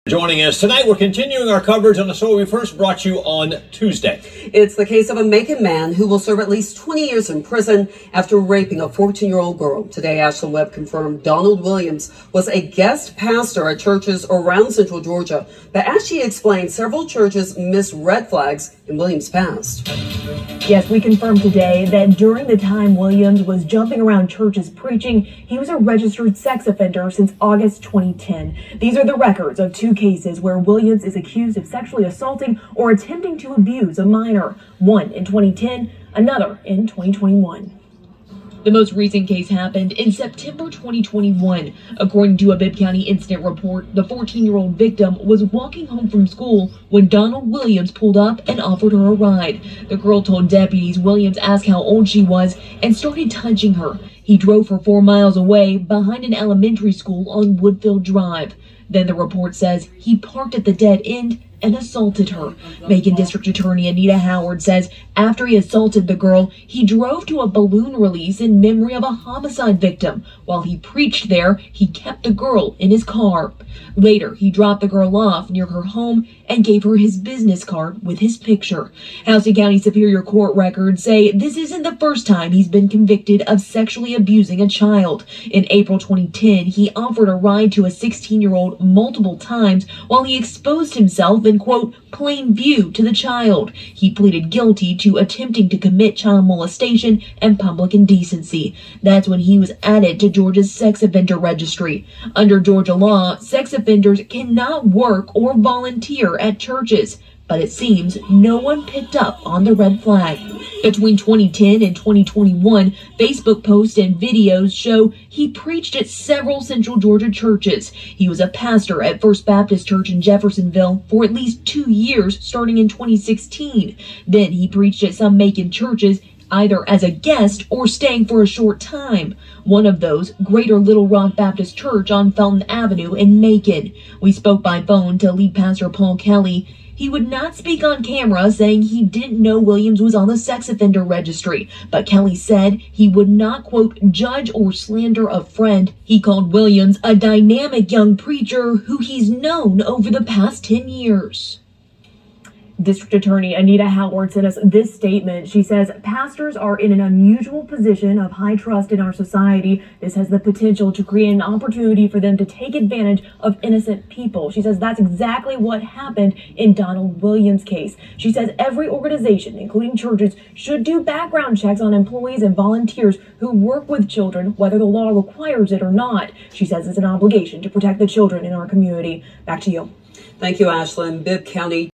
Joining us tonight, we're continuing our coverage on the story we first brought you on Tuesday. It's the case of a Macon man who will serve at least 20 years in prison after raping a 14-year-old girl. Today, Ashlyn Webb confirmed Donald Williams was a guest pastor at churches around Central Georgia. But as she explained, several churches missed red flags in Williams' past. Yes, we confirmed today that during the time Williams was jumping around churches preaching, he was a registered sex offender since August 2010. These are the records of two cases where Williams is accused of sexually assaulting or attempting to abuse a minor, one in 2010, another in 2021. The most recent case happened in September 2021. According to a Bibb County incident report, the 14-year-old victim was walking home from school when Donald Williams pulled up and offered her a ride. The girl told deputies Williams asked how old she was and started touching her. He drove her 4 miles away behind an elementary school on Woodfield Drive. Then the report says he parked at the dead end and assaulted her. Macon District Attorney Anita Howard says after he assaulted the girl, he drove to a balloon release in memory of a homicide victim. While he preached there, he kept the girl in his car. Later, he dropped the girl off near her home and gave her his business card with his picture. Houston County Superior Court records say this isn't the first time he's been convicted of sexually abusing a child. In April 2010, he offered a ride to a 16-year-old multiple times while he exposed himself in, quote, plain view to the child. He pleaded guilty to attempting to commit child molestation and public indecency. That's when he was added to Georgia's sex offender registry. Under Georgia law, sex offenders cannot work or volunteer at churches, but it seems no one picked up on the red flag. Between 2010 and 2021, Facebook posts and videos show he preached at several Central Georgia churches. He was a pastor at First Baptist Church in Jeffersonville for at least 2 years, starting in 2016. Then he preached at some Macon churches, either as a guest or staying for a short time. One of those, Greater Little Rock Baptist Church on Felton Avenue in Macon. We spoke by phone to lead pastor Paul Kelly. He would not speak on camera, saying he didn't know Williams was on the sex offender registry, but Kelly said he would not, quote, judge or slander a friend. He called Williams a dynamic young preacher who he's known over the past 10 years. District Attorney Anita Howard sent us this statement. She says pastors are in an unusual position of high trust in our society. This has the potential to create an opportunity for them to take advantage of innocent people. She says that's exactly what happened in Donald Williams' case. She says every organization, including churches, should do background checks on employees and volunteers who work with children, whether the law requires it or not. She says it's an obligation to protect the children in our community. Back to you. Thank you, Ashlyn. Bibb County